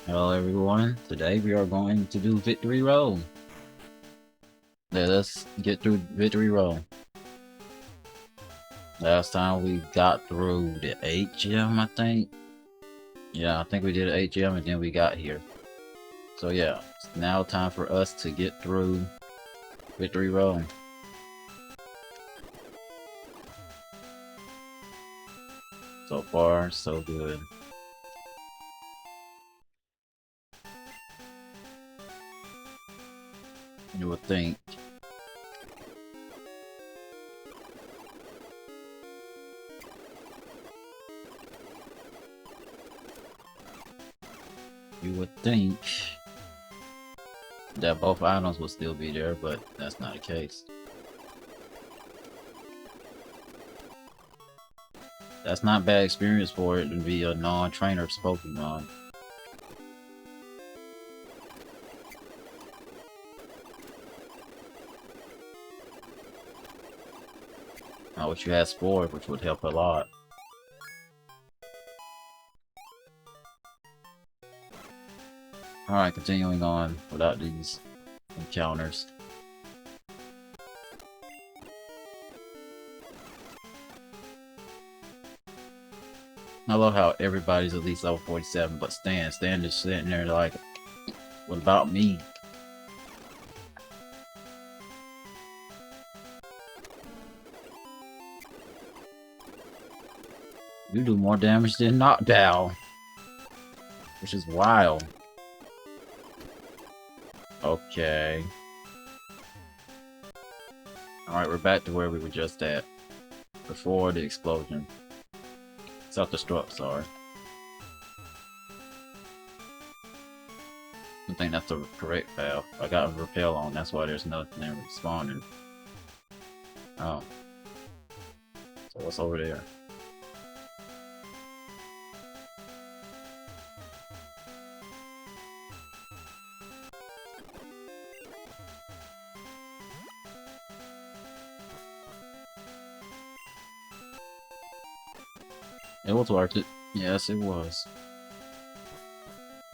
Hello everyone, today we are going to do Victory Roll. Let us get through Victory Roll. Last time we got through the 8 gem, I think. Yeah, I think we did 8 gem and then we got here. So yeah, it's now time for us to get through Victory Roll. So far, so good. You would think. You would think that both items would still be there, but that's not the case. That's not bad experience for it to be a non-trainer's Pokemon. I wish you had Spore, which would help a lot. Alright, continuing on without these encounters. I love how everybody's at least level 47, but Stan just sitting there like, what about me? You do more damage than Knockdown, which is wild. Okay. Alright, we're back to where we were just at. Before the explosion. Self-destruct, sorry. I think that's the correct path. I got a repel on, that's why there's nothing there respawning. Oh. So what's over there? It was worth it. Yes, it was.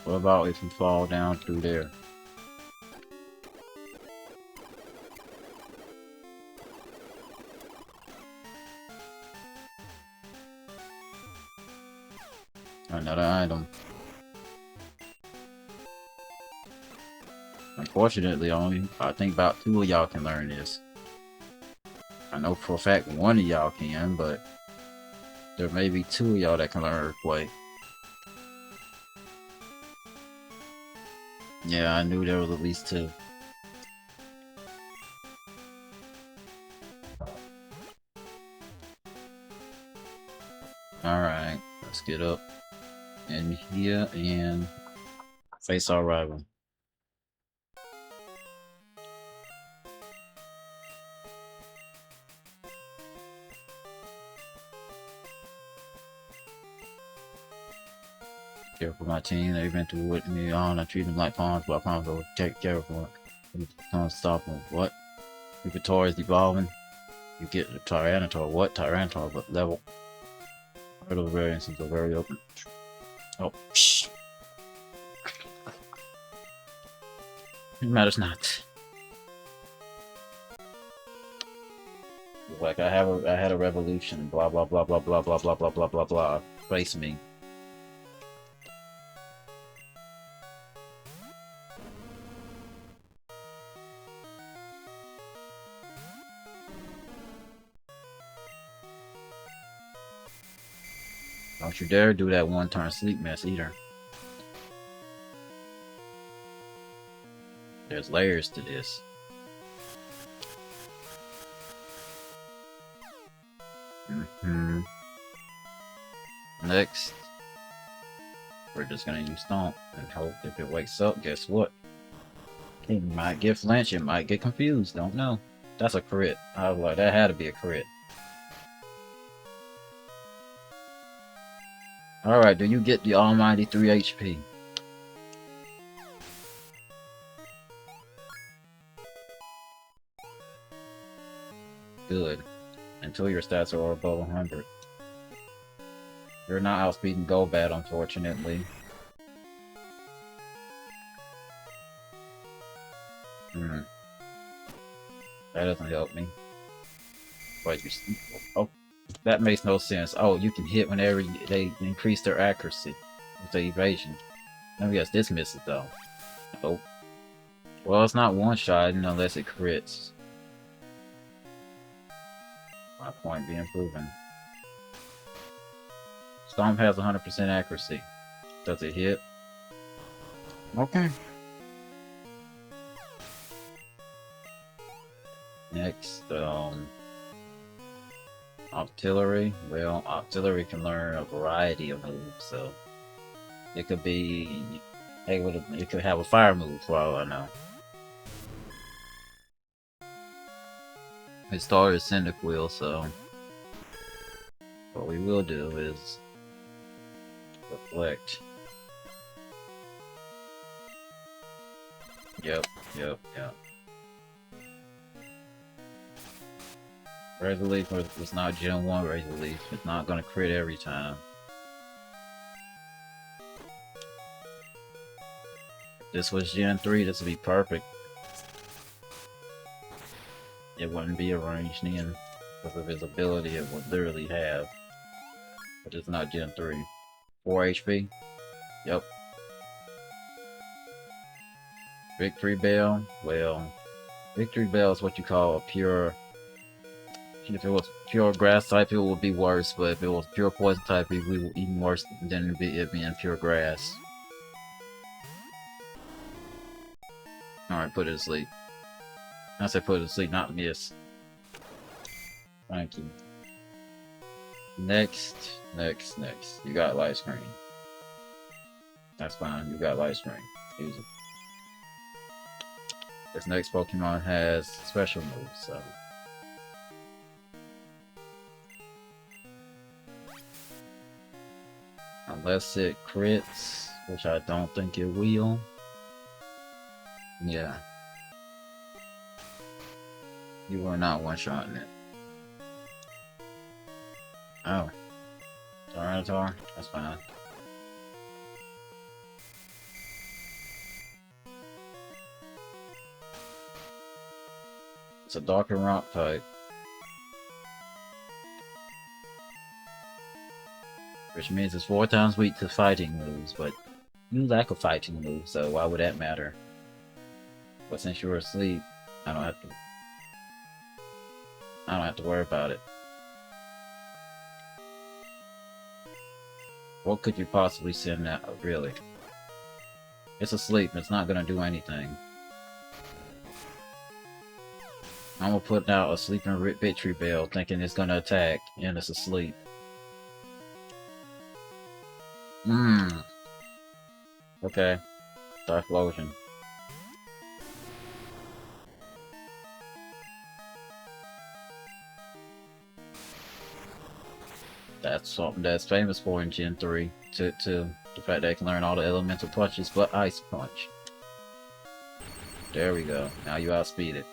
What about if you fall down through there? Another item. Unfortunately, only I think about 2 of y'all can learn this. I know for a fact 1 of y'all can, but there may be 2 of y'all that can learn Earthquake. Yeah, I knew there was at least 2. Alright, let's get up in here and face our rival. Care for my team, they've been through with me on. I treat them like pawns, but I promise I will take care of them. Don't stop them. What? Victoria is evolving. You get the Tyranitar. What? Tyranitar, but level. Hurdle variances are very open. Oh, shh. It matters not. Like I had a revolution. Blah blah blah blah blah blah blah blah blah blah blah. Face me. Don't you dare do that one-turn sleep mess either. There's layers to this. Next, we're just gonna use Stomp and hope if it wakes up, guess what? It might get flinch, it might get confused, don't know. That's a crit. I was like, that had to be a crit. Alright, do you get the almighty 3 HP? Good. Until your stats are above 100. You're not outspeeding Golbat, unfortunately. Hmm. That doesn't help me. But you, oh, that makes no sense. Oh, you can hit whenever they increase their accuracy with the evasion. Let me guess, this misses though. Oh, well, it's not one shot unless it crits. My point being proven. Stomp has 100% accuracy. Does it hit? Okay. Next, artillery. Well, artillery can learn a variety of moves, so it could be able to. It could have a fire move for all I know. It started Cyndaquil, so what we will do is reflect. Yep, yep, yep. Razor Leaf was not Gen 1 Razor Leaf. It's not gonna crit every time. If this was Gen 3, this would be perfect. It wouldn't be a ranged in because of his ability it would literally have. But it's not Gen 3. 4 HP? Yep. Victory Bell? Well, Victory Bell is what you call a pure... If it was pure grass type, it would be worse, but if it was pure poison type, it would be even worse than it being pure grass. Alright, put it to sleep. I said put it to sleep, not miss. Thank you. Next. You got light screen. That's fine, you got light screen. Use it. This next Pokemon has special moves, so... Unless it crits, which I don't think it will. Yeah. You are not one-shotting it. Oh. Tyranitar? That's fine. It's a dark and rock type. Which means it's 4 times weak to fighting moves, but you lack a fighting move, so why would that matter? But since you're asleep, I don't have to worry about it. What could you possibly send out, really? It's asleep, it's not gonna do anything. I'm gonna put out a sleeping Victory Bell thinking it's gonna attack, and it's asleep. Okay. Typhlosion. That's something that's famous for in Gen 3. To the fact that it can learn all the elemental punches but Ice Punch. There we go. Now you outspeed it.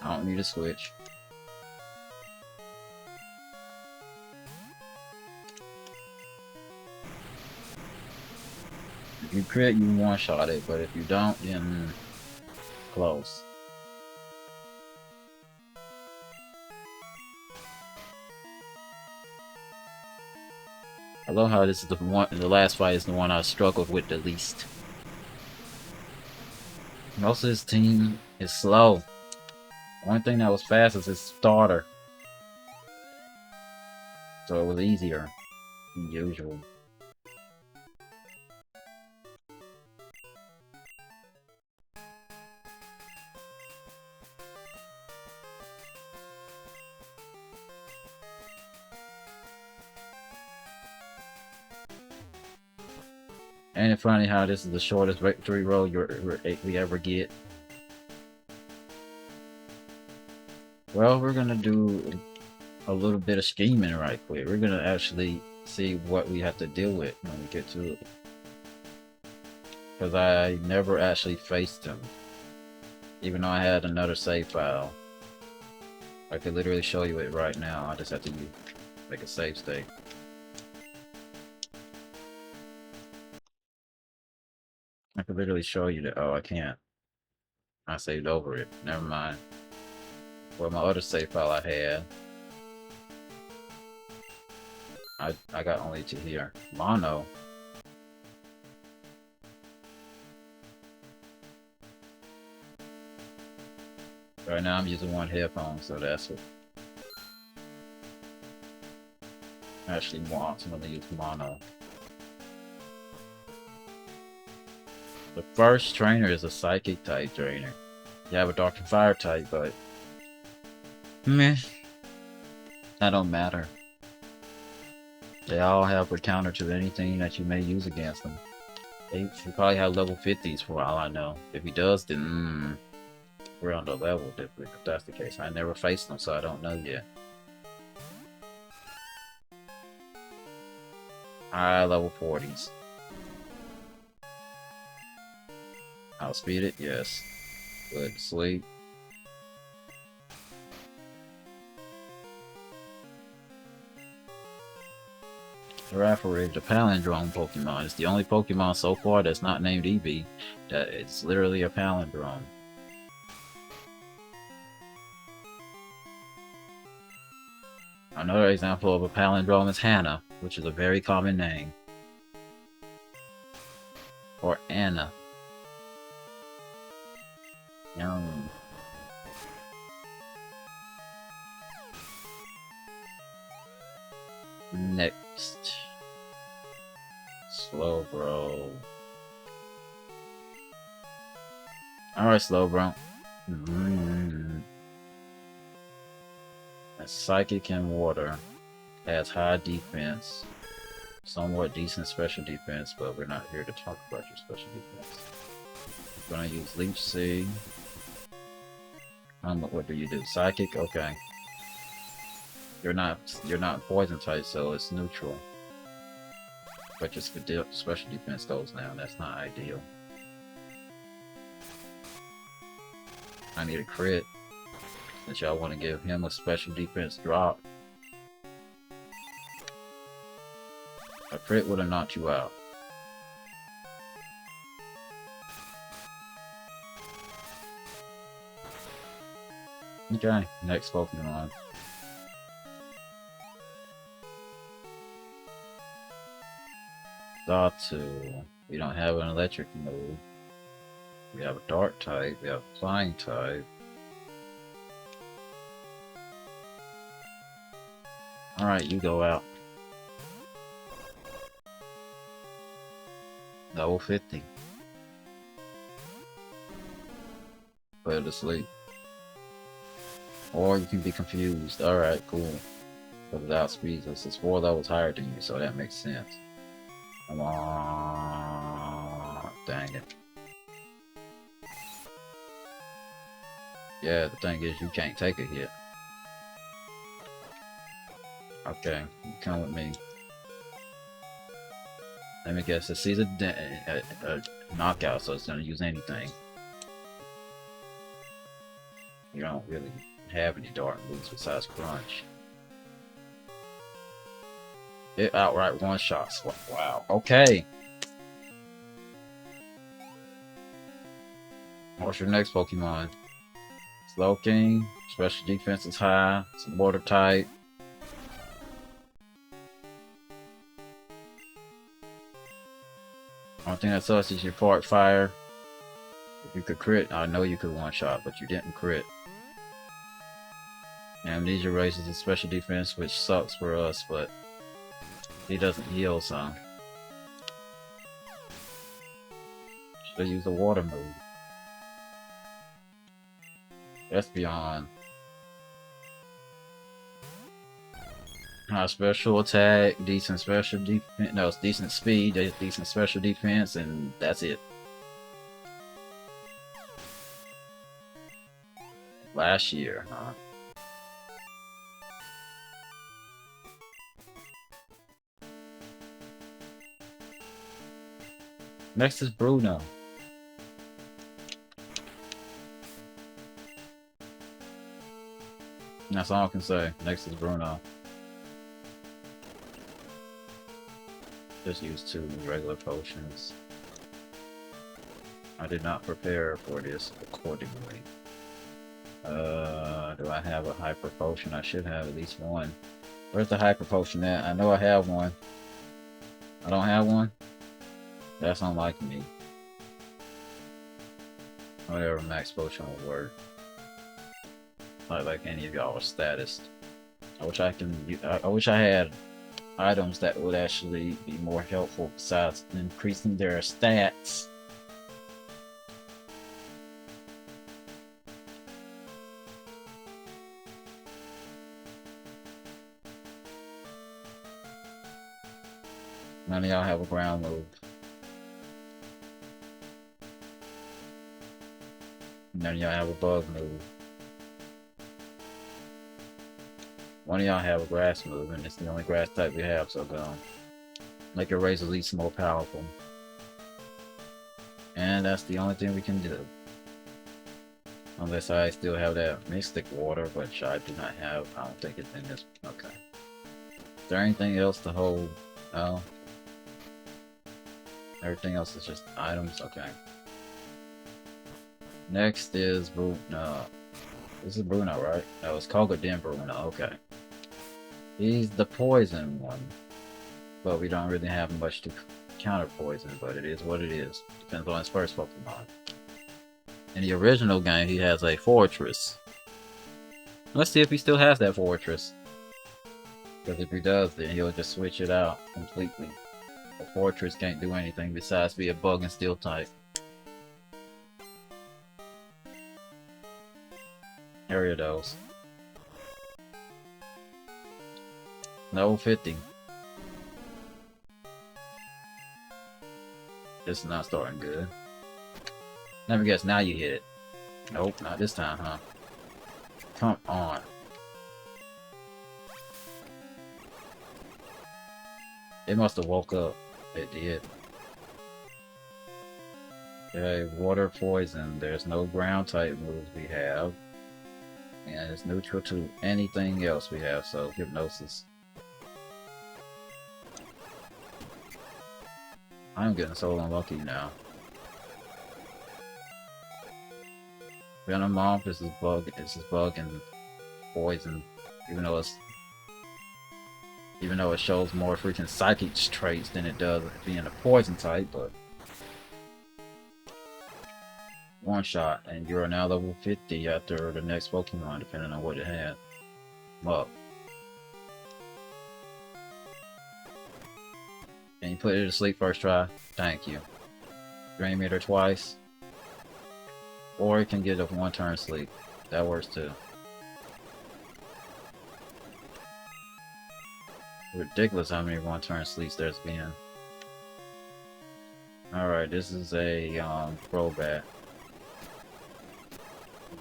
I don't need a switch. If you crit, you one-shot it, but if you don't, then close. I love how this is the last fight is the one I struggled with the least. Most of his team is slow. The only thing that was fast is his starter. So it was easier than usual. Ain't it funny how this is the shortest victory roll we ever get? Well, we're gonna do a little bit of scheming right quick. We're gonna actually see what we have to deal with when we get to it. Because I never actually faced him. Even though I had another save file. I could literally show you it right now. I just have to make a save state. I could literally show you that. Oh, I can't. I saved over it. Never mind. Well, my other save file I had. I got only to here. Mono. Right now I'm using one headphone, so that's what actually more optimally use mono. The first trainer is a psychic type trainer. You have a dark and fire type, but meh, that don't matter. They all have a counter to anything that you may use against them. He probably have level 50s for all I know. If he does, then we're on the level different if that's the case. I never faced them, so I don't know yet. High level 40s. Outspeed it, yes. Good sleep. Terraform, the palindrome Pokemon. It's the only Pokemon so far that's not named Eevee. That it's literally a palindrome. Another example of a palindrome is Hannah, which is a very common name. Or Anna. Yum. Next. Slowbro. Alright, Slowbro. That's Psychic and Water. Has high defense. Somewhat decent special defense, but we're not here to talk about your special defense. We're gonna use Leech Seed. What do you do? Psychic? Okay. You're not poison type, so it's neutral. But your special defense goes down. That's not ideal. I need a crit. Since y'all want to give him a special defense drop. A crit would have knocked you out. Okay, next Pokemon. Datu. We don't have an electric move. We have a dark type. We have a flying type. Alright, you go out. Level 50. Put it to sleep. Or you can be confused. Alright, cool. But without speed, it's 4 levels higher than you, so that makes sense. Come on. Dang it. Yeah, the thing is, you can't take a hit. Okay, you come with me. Let me guess, this is a knockout, so it's gonna use anything. You don't really have any dark moves besides Crunch. It outright one-shots. Wow, okay. What's your next Pokemon? Slowking, special defense is high, it's a water type. Only thing that sucks is your part fire. If you could crit, I know you could one-shot, but you didn't crit. Amnesia raises his special defense, which sucks for us, but he doesn't heal, so should use a water move. Espeon. High special attack, decent special defense. No, it's decent speed, decent special defense, and that's it. Last year, huh? Next is Bruno. That's all I can say. Next is Bruno. Just use 2 regular potions. I did not prepare for this accordingly. Do I have a hyper potion? I should have at least one. Where's the hyper potion at? I know I have one. I don't have one? That's unlike me. Whatever, max potion will work. Not like any of y'all are status. I wish I wish I had items that would actually be more helpful besides increasing their stats. None of y'all have a ground move. None of y'all have a bug move. One of y'all have a grass move, and it's the only grass type we have, so go. Make your Razor Leaf more powerful. And that's the only thing we can do. Unless I still have that Mystic Water, which I do not have. I don't think it's in this. Okay. Is there anything else to hold? No. Everything else is just items? Okay. Next is Bruno. This is Bruno, right? No, it's Koga Den Bruno. Okay. He's the poison one. But we don't really have much to counter poison, but it is what it is. Depends on his first Pokemon. In the original game, he has a fortress. Let's see if he still has that fortress. Because if he does, then he'll just switch it out completely. The fortress can't do anything besides be a bug and steel type. Ariados. Level 50. This is not starting good. Let me guess, now you hit it. Nope, not this time, huh? Come on. It must have woke up. It did. Okay, water poison. There's no ground type moves we have. And it's neutral to anything else we have, so hypnosis. I'm getting so unlucky now. Venomoth, this is bug and poison. Even though it shows more freaking psychic traits than it does being a poison type, but one shot and you're now level 50 after the next Pokemon, depending on what it had. Well, can you put it to sleep first try? Thank you. Drain meter twice. Or it can get a 1-turn sleep. That works too. Ridiculous how many 1-turn sleeps there's been. Alright, this is a Crobat.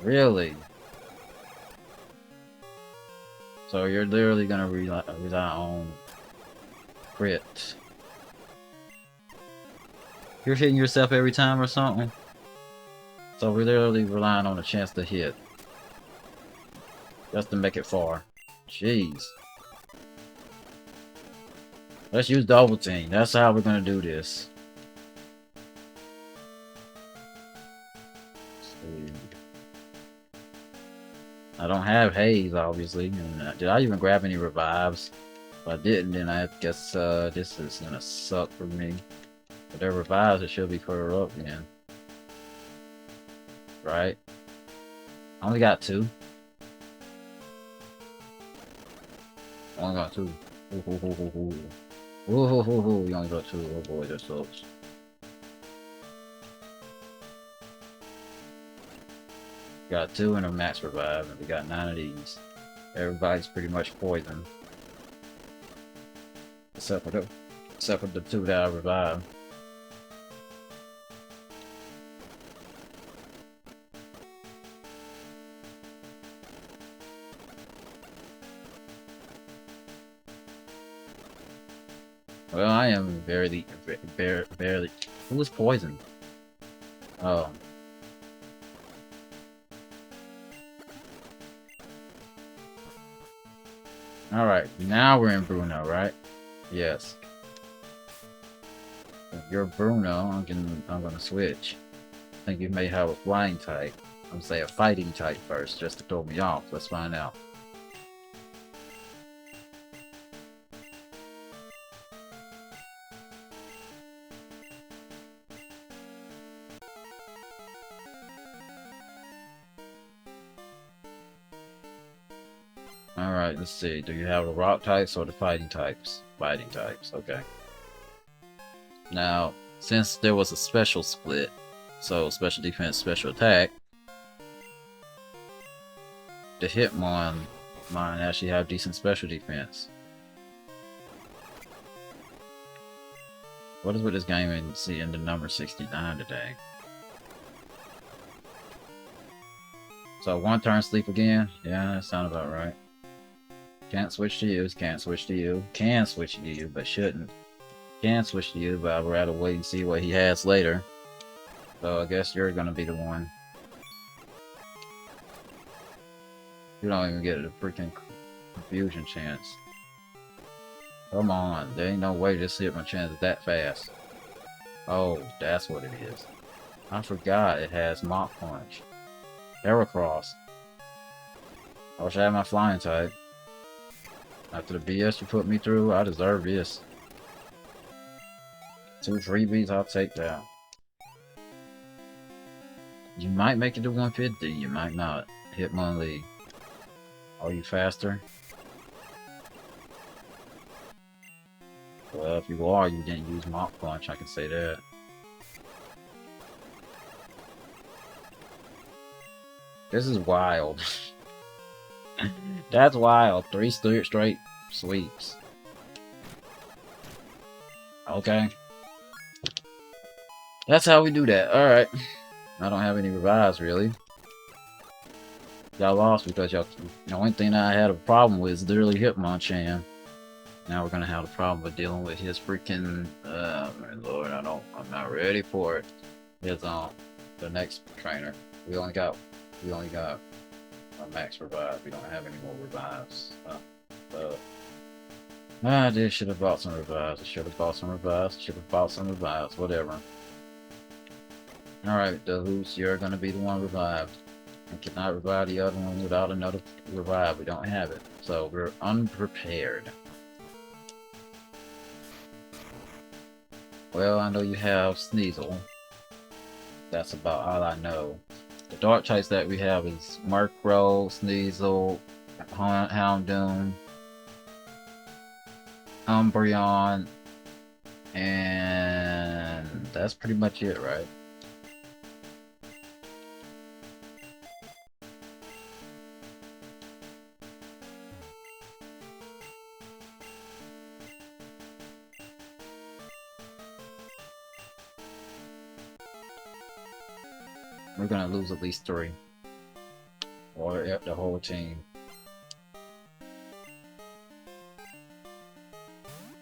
Really? So you're literally gonna rely on crit. You're hitting yourself every time or something? So we're literally relying on a chance to hit. Just to make it far. Jeez. Let's use Double Team. That's how we're gonna do this. I don't have Haze, obviously. And, did I even grab any revives? If I didn't, then I guess this is gonna suck for me. But their revives, it should be further up again. Right? I only got 2. Only got 2. You only got 2. Oh boy, that sucks. Got 2 and a max revive, and we got 9 of these. Everybody's pretty much poisoned. Except for the 2 that I revived. Well, I am barely. Who was poisoned? Oh. Alright, now we're in Bruno, right? Yes. If you're Bruno, I'm gonna switch. I think you may have a flying type. I'm gonna say a fighting type first, just to throw me off. Let's find out. Alright, let's see. Do you have the rock types or the fighting types? Fighting types, okay. Now, since there was a special split, so special defense, special attack, the Hitmon mine actually have decent special defense. What is with this game and seeing the number 69 today? So one turn sleep again? Yeah, that sounds about right. Can't switch to you, can't switch to you, can switch to you, but shouldn't. Can switch to you, but I'd rather wait and see what he has later. So I guess you're gonna be the one. You don't even get a freaking confusion chance. Come on, there ain't no way this hit my chance that fast. Oh, that's what it is. I forgot it has Mach Punch. Heracross. I wish I had my flying type. After the BS you put me through, I deserve this. 2 freebies, I'll take that. You might make it to 150, you might not. Hitmonlee. Are you faster? Well, if you are, you didn't use Mach Punch, I can say that. This is wild. That's wild. 3 straight sweeps. Okay. That's how we do that. Alright. I don't have any revives, really. Y'all lost because y'all... The only thing I had a problem with is literally Hitmonchan. Now we're gonna have a problem with dealing with his freaking... my lord, I'm not ready for it. His, the next trainer. We only got a max revive. We don't have any more revives. I just should have bought some revives. I should have bought some revives. Should have bought some revives. Whatever. Alright, Who's you're gonna be the one revived. I cannot revive the other one without another revive. We don't have it. So we're unprepared. Well, I know you have Sneasel. That's about all I know. The dark types that we have is Murkrow, Sneasel, Houndoom, Umbreon, and that's pretty much it, right? We're gonna lose at least 3. Or the whole team.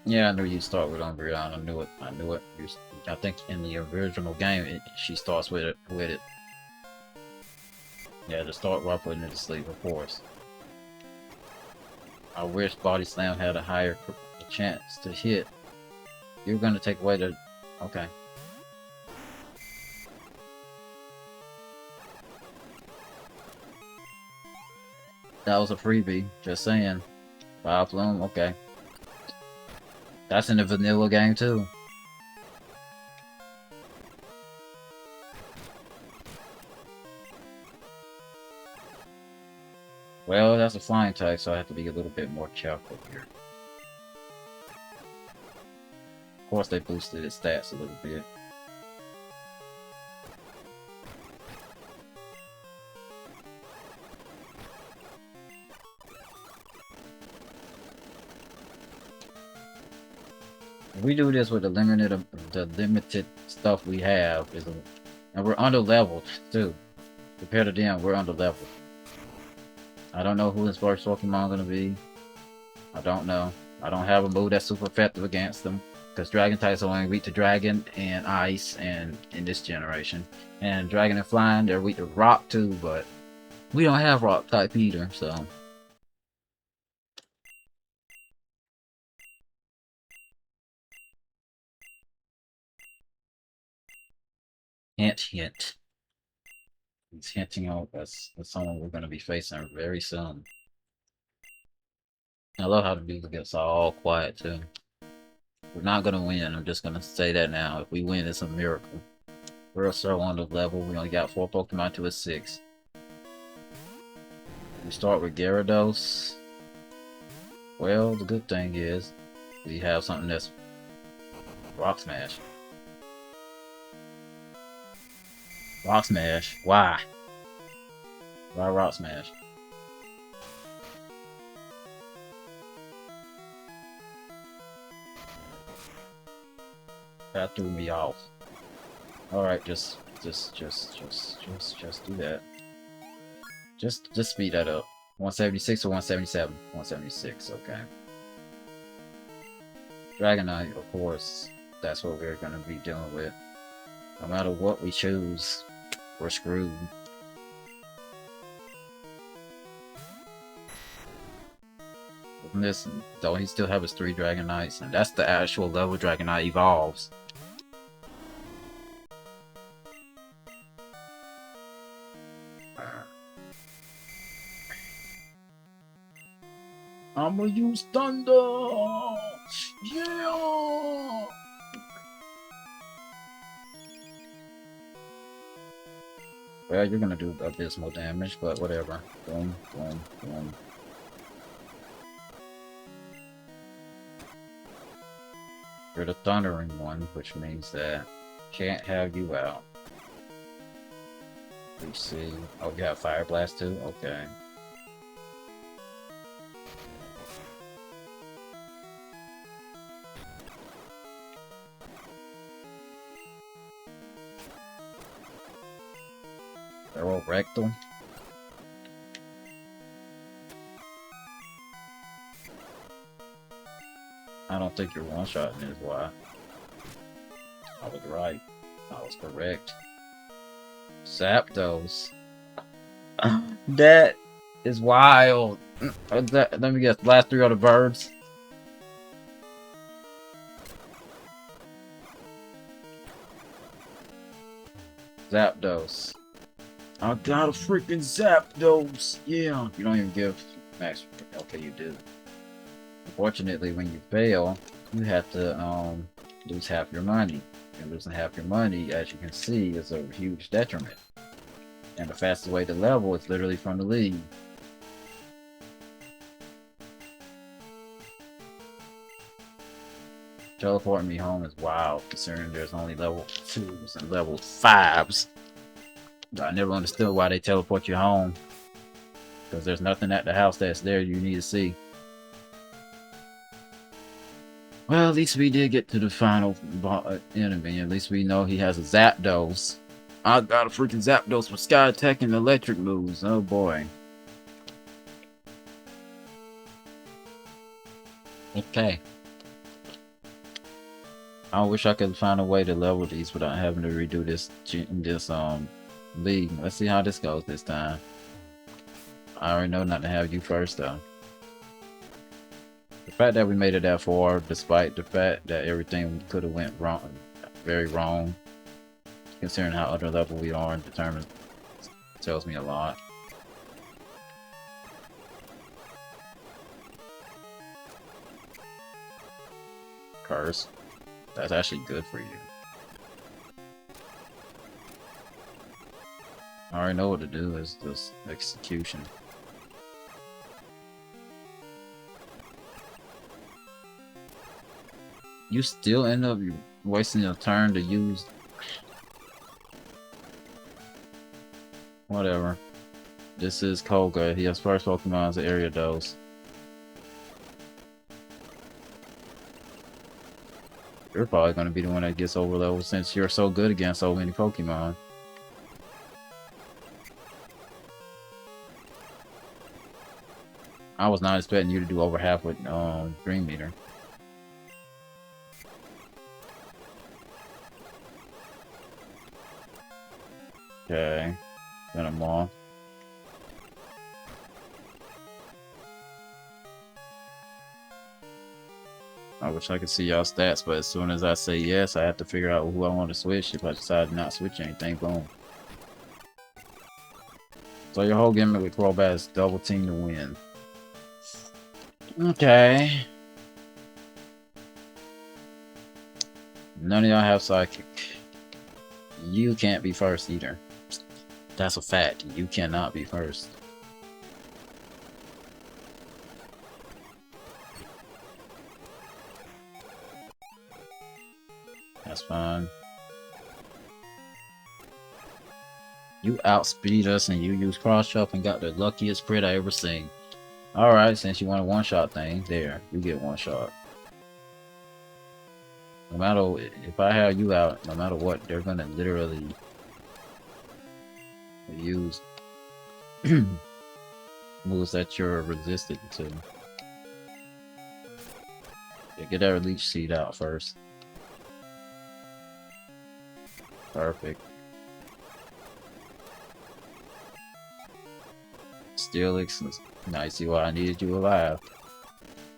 Yeah, I knew you'd start with Umbreon. I knew it. I think in the original game, she starts with it. Yeah, to start while putting it to sleep, of course. I wish Body Slam had a higher chance to hit. You're gonna take away the... Okay. That was a freebie, just saying. Vileplume, okay. That's in the vanilla game too. Well, that's a flying type, so I have to be a little bit more careful here. Of course, they boosted its stats a little bit. If we do this with the limited stuff we have, and we're under leveled too. Compared to them, we're under leveled. I don't know who his first Pokemon gonna be. I don't know. I don't have a move that's super effective against them. Because dragon types are only weak to dragon and ice and in this generation. And dragon and flying, they're weak to rock too, but we don't have rock type either, so. Hint, hint. He's hinting out that's someone we're going to be facing very soon. I love how the music gets all quiet too. We're not going to win, I'm just going to say that now. If we win, it's a miracle. We're still on the level, we only got 4 Pokemon to a 6. We start with Gyarados. Well, the good thing is, we have something that's Rock Smash. Rock Smash. Why? Why Rock Smash? That threw me off. Alright, just do that. Just speed that up. 176 or 177? 176, okay. Dragonite, of course, that's what we're gonna be dealing with. No matter what we choose, we're screwed. Listen, though he still have his 3 Dragonites, and that's the actual level Dragonite evolves. I'ma use Thunder! Yeah! Well, you're gonna do abysmal damage, but whatever. Boom, boom, boom. You're the thundering one, which means that can't have you out. We see. Oh, you have Fire Blast too? Okay. Arrow Rectal. I don't think you're one-shotting is why. I was right. I was correct. Zapdos. That is wild. Let me guess. Last 3 are the birds. Zapdos. I got a freaking Zapdos. Yeah. You don't even give max. Okay, you do. Unfortunately, when you fail, you have to lose half your money. And losing half your money, as you can see, is a huge detriment. And the fastest way to level is literally from the lead. Teleporting me home is wild, considering there's only level 2s and level 5s. I never understood why they teleport you home. Because there's nothing at the house that's there you need to see. Well, at least we did get to the final enemy. At least we know he has a Zapdos. I got a freaking Zapdos with Sky Attack and electric moves. Oh boy. Okay. I wish I could find a way to level these without having to redo this league. Let's see how this goes this time. I already know not to have you first though. The fact that we made it that far, despite the fact that everything could have went wrong, very wrong, considering how other level we are and determined, tells me a lot. Curse. That's actually good for you. I already know what to do is this execution. You still end up wasting your turn to use... Whatever. This is Koga. His first Pokemon is Ariados. You're probably going to be the one that gets over level since you're so good against so many Pokemon. I was not expecting you to do over half with Dream Meter. Okay. Then I'm on. I wish I could see y'all stats, but as soon as I say yes, I have to figure out who I want to switch. If I decide to not switch anything, boom. So your whole gimmick with Crobat is double team to win. Okay. None of y'all have Psychic. You can't be first either. That's a fact. You cannot be first. That's fine. You outspeed us and you use cross chop and got the luckiest crit I ever seen. Alright, since you want a one-shot thing, there, you get one shot. No matter if I have you out, no matter what, they're gonna literally use moves that you're resistant to. Yeah, get that leech seed out first. Perfect. Steelix, now you see why I needed you alive.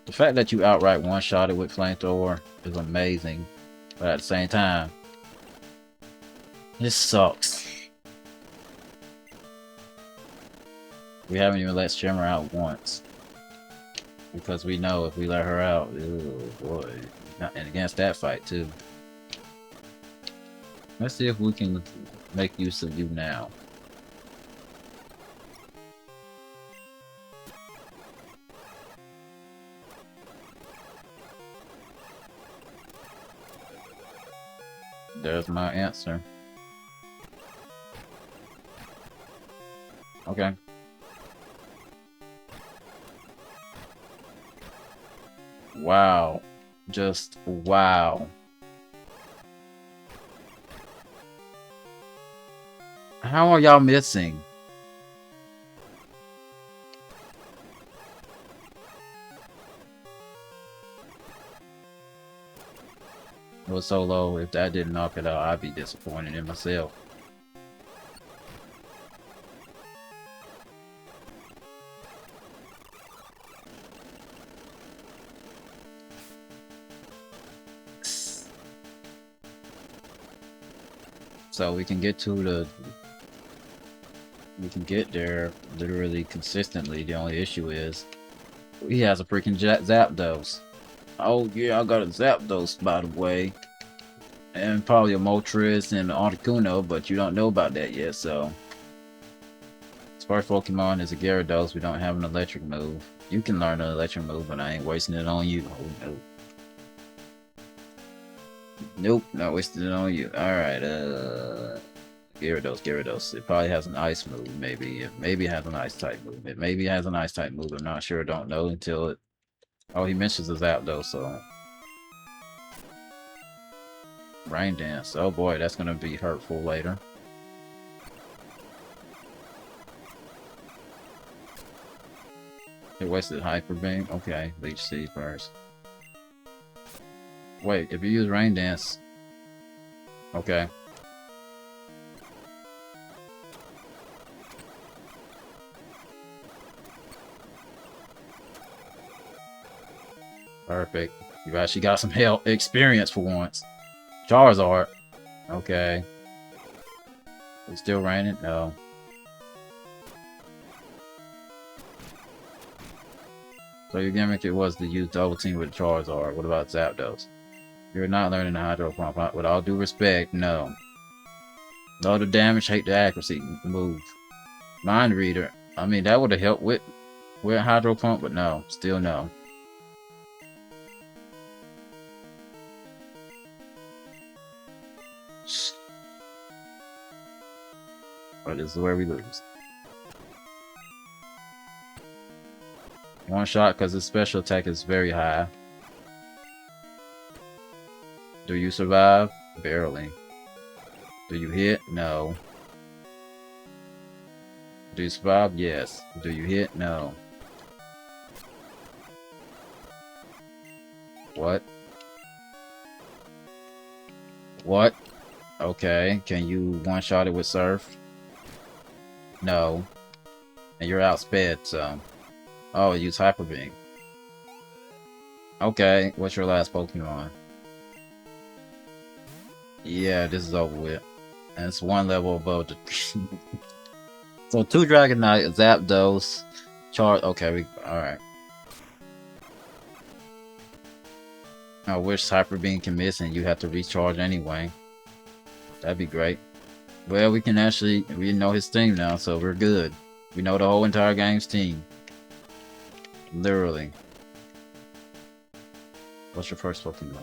The fact that you outright one-shot it with Flamethrower is amazing, but at the same time, this sucks. We haven't even let Shimmer out once. Because we know if we let her out, oh boy. And against that fight too. Let's see if we can make use of you now. There's my answer. Okay. Wow. Just wow. How are y'all missing? It was so low, if that didn't knock it out, I'd be disappointed in myself. So we can get to the... We can get there literally consistently. The only issue is he has a freaking Zapdos. Oh yeah, I got a Zapdos by the way. And probably a Moltres and an Articuno, but you don't know about that yet, so... His first Pokemon is a Gyarados. We don't have an electric move. You can learn an electric move, but I ain't wasting it on you. Oh no. Nope, not wasting it on you. Alright, Gyarados. It probably has an ice move, maybe. It maybe has an ice type move. It maybe has an ice type move. I'm not sure. Don't know until it... Oh, he mentions the Zapdos, so... Rain Dance. Oh boy, that's gonna be hurtful later. It wasted Hyper Beam. Okay, Leech Seed first. Wait, if you use Rain Dance... Okay. Perfect. You actually got some help experience for once. Charizard. Okay. It's still raining? No. So your gimmick it was to use double team with Charizard. What about Zapdos? You're not learning the Hydro Pump. With all due respect, no. Low the damage, hate the accuracy. Move. Mind Reader. I mean, that would have helped with Hydro Pump, but no. Still no. But this is where we lose. One shot because his special attack is very high. Do you survive? Barely. Do you hit? No. Do you survive? Yes. Do you hit? No. What? What? Okay. Can you one-shot it with Surf? No. And you're outsped, so... Oh, use Hyper Beam. Okay, what's your last Pokemon? Yeah, this is over with. And it's one level above the... So 2 Dragonite, Zapdos, Charge... Okay, alright. I wish Hyper Beam can miss and you have to recharge anyway. That'd be great. Well, we know his team now, so we're good. We know the whole entire game's team. Literally. What's your first Pokemon?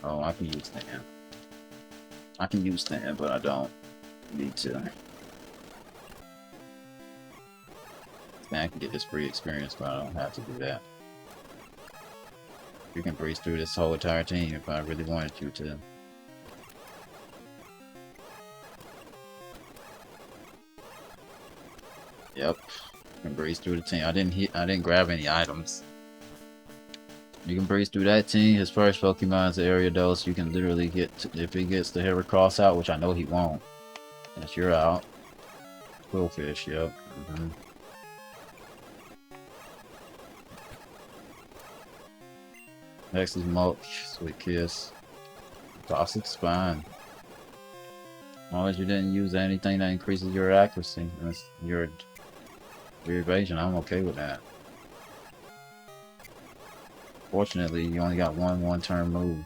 Oh, I can use that. I can use that, but I don't need to. Man, I can get this free experience, but I don't have to do that. You can breeze through this whole entire team if I really wanted you to. Yep. You can breeze through the team. I didn't grab any items. You can breeze through that team. His first Pokemon's the Ariados. You can literally if he gets the Heracross out, which I know he won't. Yes, you're out. Quillfish, yep. Next is Mulch, Sweet Kiss. Toxic Spine. As long as you didn't use anything that increases your accuracy, your evasion, I'm okay with that. Fortunately, you only got one-turn move.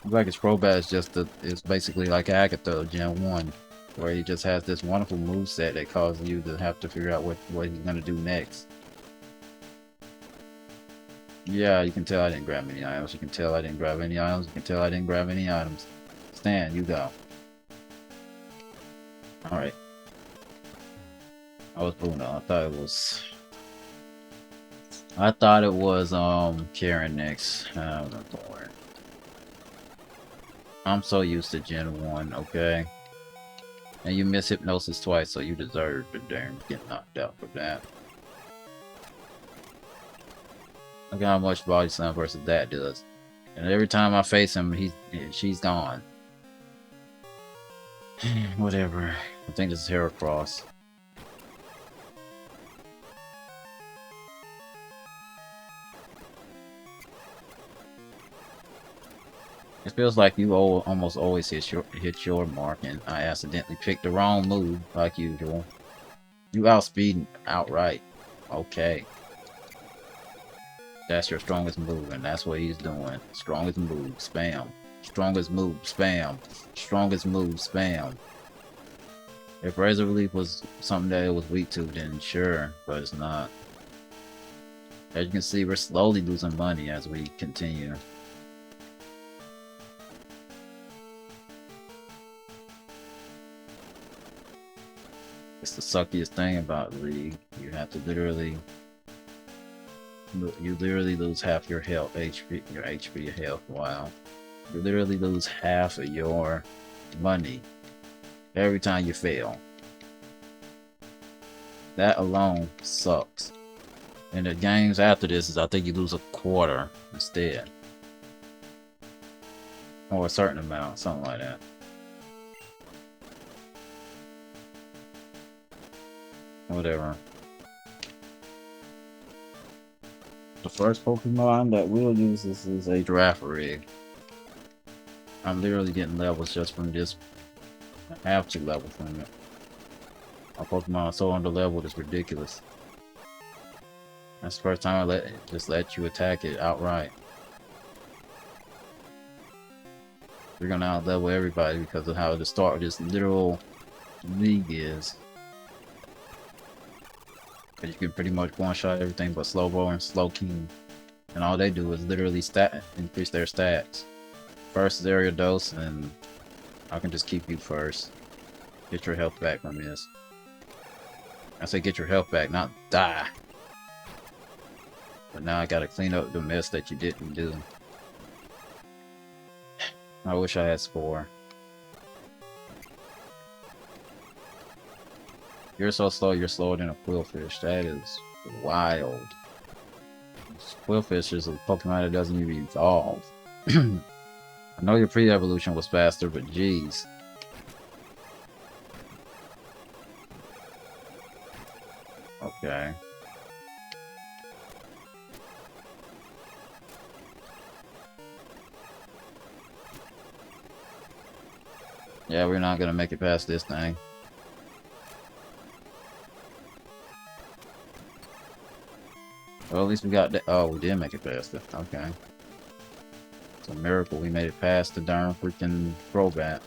Like his Crobat is basically like Agatha Gen 1, where he just has this wonderful moveset that causes you to have to figure out what he's gonna do next. Yeah, you can tell I didn't grab any items. You can tell I didn't grab any items. You can tell I didn't grab any items. Stan, you go. Alright. I was Bruno. I thought it was Karen next. I'm so used to Gen 1, okay? And you miss Hypnosis twice, so you deserve to damn get knocked out for that. Look at how much Body Slam versus that does. And every time I face him, she's gone. Whatever. I think this is Heracross. It feels like you almost always hit your mark, and I accidentally picked the wrong move, like usual. You outspeed outright. Okay. That's your strongest move, and that's what he's doing. Strongest move, spam. Strongest move, spam. Strongest move, spam. If Razor Leaf was something that it was weak to, then sure, but it's not. As you can see, we're slowly losing money as we continue. It's the suckiest thing about the league. You have to literally lose half your health, your HP health. Wow. You literally lose half of your money every time you fail. That alone sucks. And the games after this is I think you lose a quarter instead. Or a certain amount, something like that. Whatever. The first Pokemon that we'll use this is a Girafarig. I'm literally getting levels just from this. I have to level from it. My Pokemon are so under-leveled, it's ridiculous. That's the first time I just let you attack it outright. We're gonna out-level everybody because of how the start of this literal league is. You can pretty much one-shot everything but Slowbro and Slowking. And all they do is literally increase their stats. First is Ariados, and I can just keep you first. Get your health back from this. I say get your health back, not die. But now I gotta clean up the mess that you didn't do. I wish I had Spore. You're so slow, you're slower than a quillfish. That is wild. Quillfish is a Pokemon that doesn't even evolve. I know your pre-evolution was faster, but geez. Okay. Yeah, we're not gonna make it past this thing. Well, at least we got that. Oh, we did make it past it. Okay. It's a miracle we made it past the darn freaking Crobat.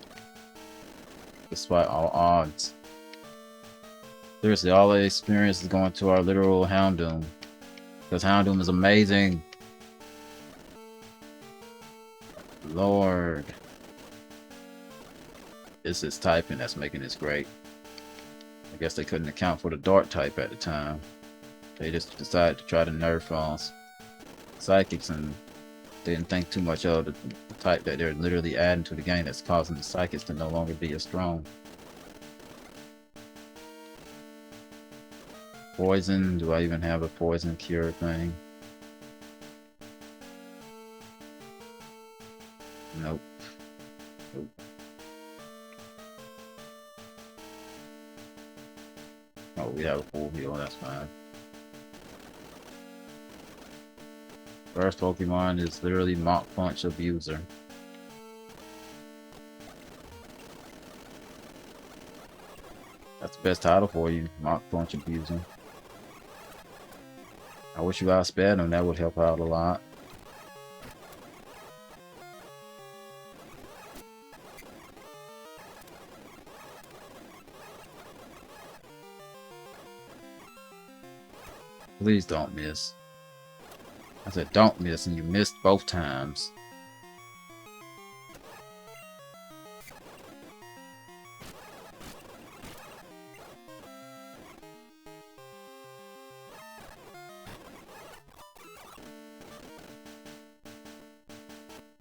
Despite all odds. Seriously, all the experience is going to our literal Houndoom. Because Houndoom is amazing. Lord. It's this typing that's making this great. I guess they couldn't account for the Dark type at the time. They just decided to try to nerf us Psychics and didn't think too much of the type that they're literally adding to the game that's causing the Psychics to no longer be as strong. Poison? Do I even have a poison cure thing? Nope. Nope. Oh, we have a full heal, that's fine. First Pokemon is literally Mach Punch Abuser. That's the best title for you, Mach Punch Abuser. I wish you outsped him, that would help out a lot. Please don't miss. I said don't miss, and you missed both times.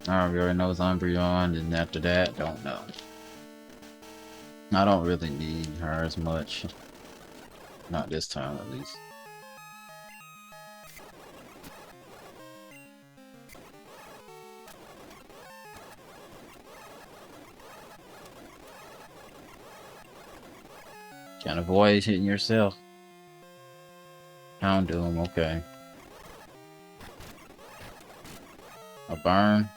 Alright, we already know Umbreon, and after that, don't know. I don't really need her as much. Not this time, at least. Can't avoid hitting yourself. Houndoom, okay. A burn?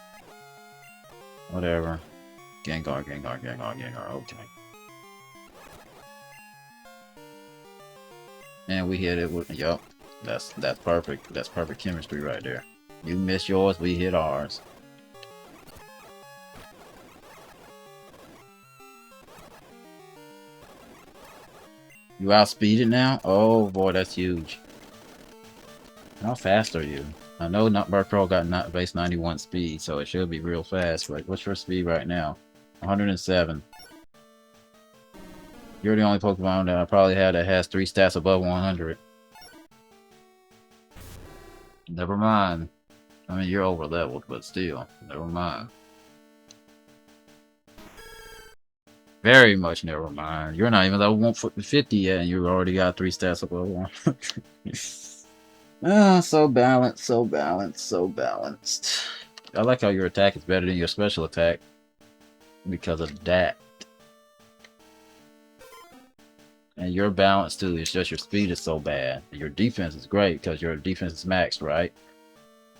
Whatever. Gengar, Gengar, Gengar, Gengar, okay. And we hit it with, yup. That's perfect. That's perfect chemistry right there. You miss yours, we hit ours. You outspeed it now? Oh boy, that's huge. How fast are you? I know Murkrow got not base 91 speed, so it should be real fast, but what's your speed right now? 107. You're the only Pokemon that I probably had that has 3 stats above 100. Never mind. I mean, you're over leveled, but still, never mind. Very much never mind. You're not even level 150 yet, and you already got 3 stats above 100. Ah, so balanced, so balanced, so balanced. I like how your attack is better than your special attack because of that. And your balance too, it's just your speed is so bad. Your defense is great because your defense is maxed, right?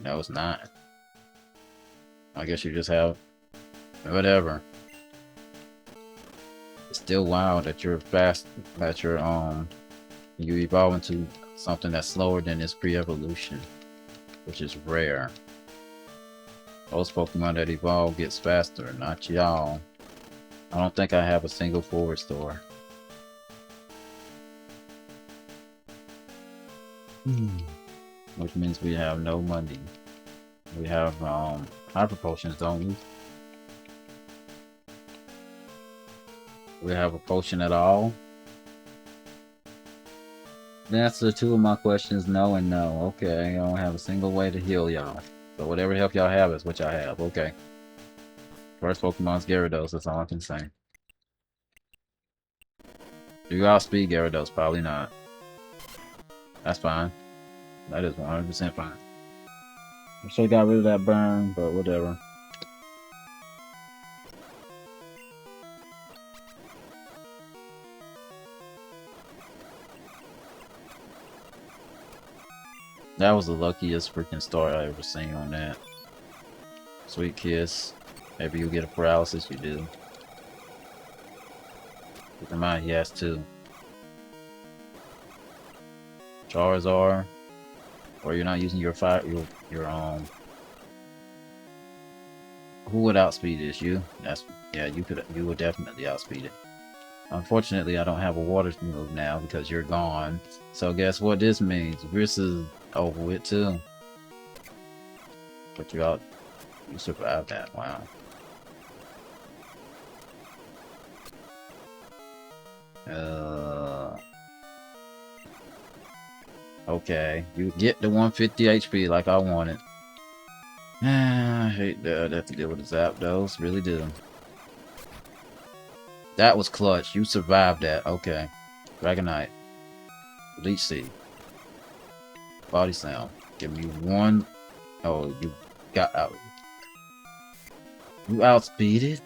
No, it's not. I guess you just have whatever. It's still wild that you're fast, that you evolve into something that's slower than its pre-evolution, which is rare. Most Pokemon that evolve gets faster, not y'all. I don't think I have a single forward store. Which means we have no money. We have hyper potions, don't we? We have a potion at all? The answer to 2 of my questions, no and no. Okay, I don't have a single way to heal y'all. So whatever help y'all have is what y'all have. Okay. First Pokemon's Gyarados, that's all I can say. Do you outspeed Gyarados? Probably not. That's fine. That is 100% fine. I should have got rid of that burn, but whatever. That was the luckiest freaking start I ever seen on that. Sweet kiss. Maybe you get a paralysis, you do. Keep in mind, he has two. Charizard. Or you're not using your fire, your who would outspeed this? You? Yeah, you would definitely outspeed it. Unfortunately, I don't have a water move now because you're gone. So guess what this means? This is over with too. But you survived that, wow. Okay, you get the 150 HP like I wanted. I hate that I have to deal with the Zapdos, really do. That was clutch, you survived that, okay. Dragonite. Leech Seed. Body Slam. Give me one. Oh, you got out. You outspeeded?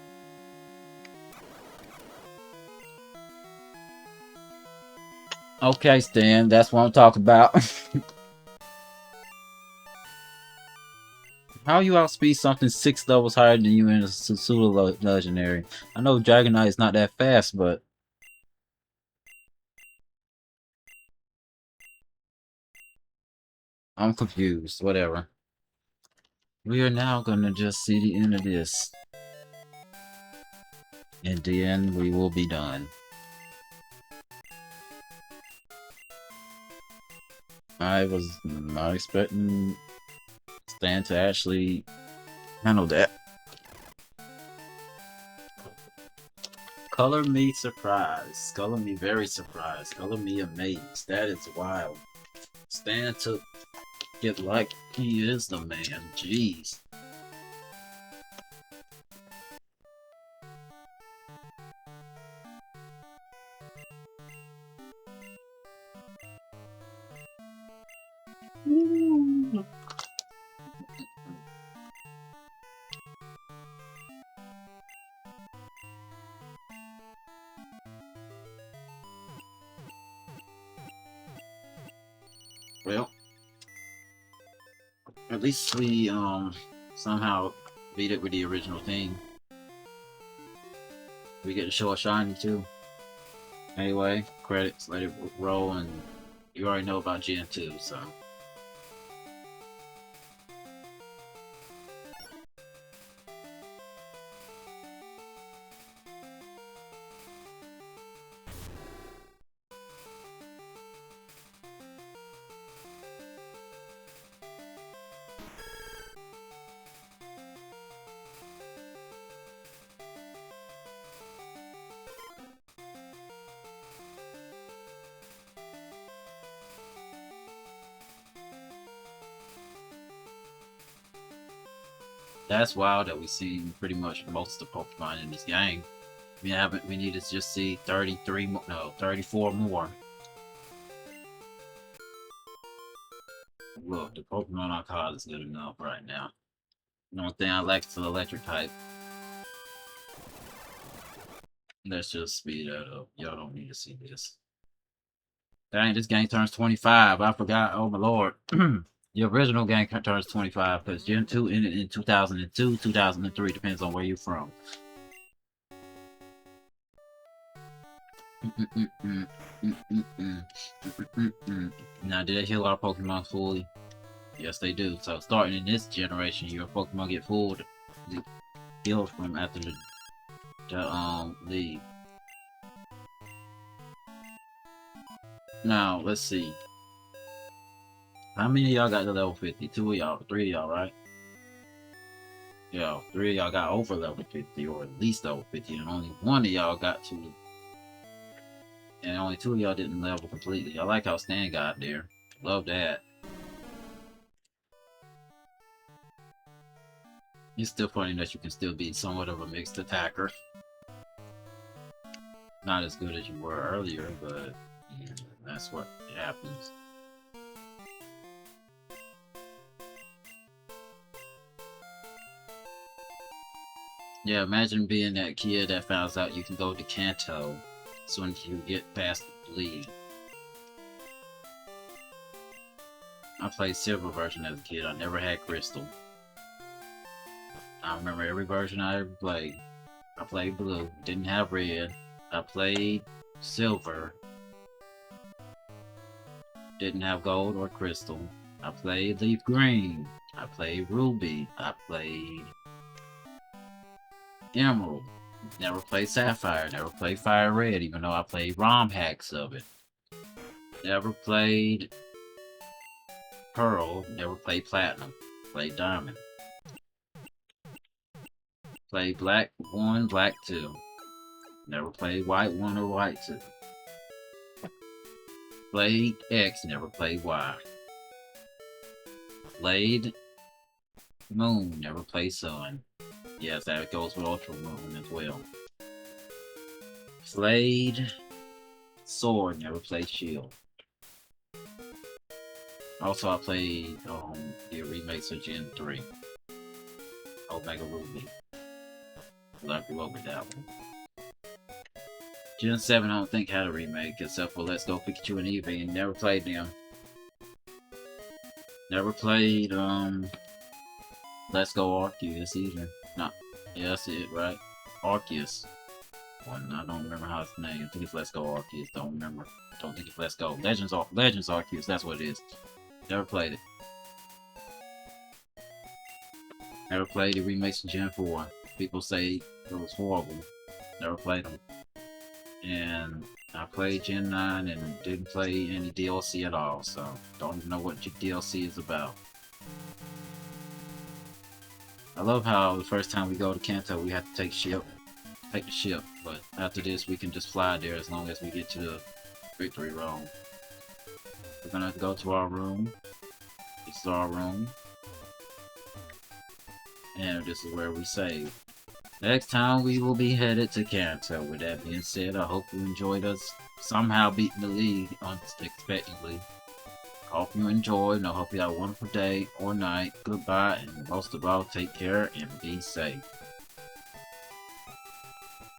Okay, Stan, that's what I'm talking about. How you outspeed something 6 levels higher than you in a Susula Legendary? I know Dragonite is not that fast, but... I'm confused. Whatever. We are now gonna just see the end of this. And then we will be done. I was not expecting Stan to actually handle that. Color me surprised. Color me very surprised. Color me amazed. That is wild. Stan took it like he is the man. Jeez. Well, at least we somehow beat it with the original thing. We get to show a shiny too. Anyway, credits, let it roll, and you already know about Gen 2, so. That's wild that we've seen pretty much most of the Pokemon in this game. We need to just see 33 more, no, 34 more. Look, the Pokemon on card is good enough right now. The only thing I like is the electric type. Let's just speed that up. Y'all don't need to see this. Dang, this game turns 25. I forgot. Oh my lord. The original game turns 25 because Gen 2 ended in 2002, 2003, depends on where you're from. Now, did they heal our Pokemon fully? Yes, they do. So, starting in this generation, your Pokemon get full healed from after the leave. Now, let's see. How many of y'all got to level 50? 2 of y'all, 3 of y'all, right? Yeah, 3 of y'all got over level 50, or at least level 50, and only 1 of y'all got to. And only 2 of y'all didn't level completely. I like how Stan got there. Love that. It's still funny that you can still be somewhat of a mixed attacker. Not as good as you were earlier, but yeah, that's what happens. Yeah, imagine being that kid that finds out you can go to Kanto as soon as you get past the league. I played Silver version as a kid. I never had Crystal. I remember every version I ever played. I played Blue, didn't have Red. I played Silver, didn't have Gold or Crystal. I played Leaf Green. I played Ruby. I played Emerald. Never played Sapphire. Never played Fire Red, even though I played ROM hacks of it. Never played Pearl. Never played Platinum. Played Diamond. Played Black 1, Black 2. Never played White 1 or White 2. Played X. Never played Y. Played Moon. Never played Sun. Yes, that goes with Ultra Moon as well. Played Sword. Never played Shield. Also, I played the remakes of Gen 3. Omega Ruby. I grew up with that one. Gen 7 I don't think had a remake except for Let's Go Pikachu and Eevee, and never played them. Never played Let's Go Arceus either. Not yeah, that's it, right? Arceus. One, I don't remember how it's named. I think it's Let's Go Arceus, don't remember. Don't think it's Let's Go. Legends Arceus, that's what it is. Never played it. Never played the remakes of Gen 4. People say it was horrible. Never played them. And I played Gen 9 and didn't play any DLC at all, so don't even know what DLC is about. I love how the first time we go to Kanto we have to take the ship, but after this we can just fly there as long as we get to the victory room. We're gonna go to our room. This is our room. And this is where we save. Next time we will be headed to Kanto. With that being said, I hope you enjoyed us somehow beating the league unexpectedly. I hope you enjoyed, and I hope you have a wonderful day or night. Goodbye, and most of all, take care and be safe.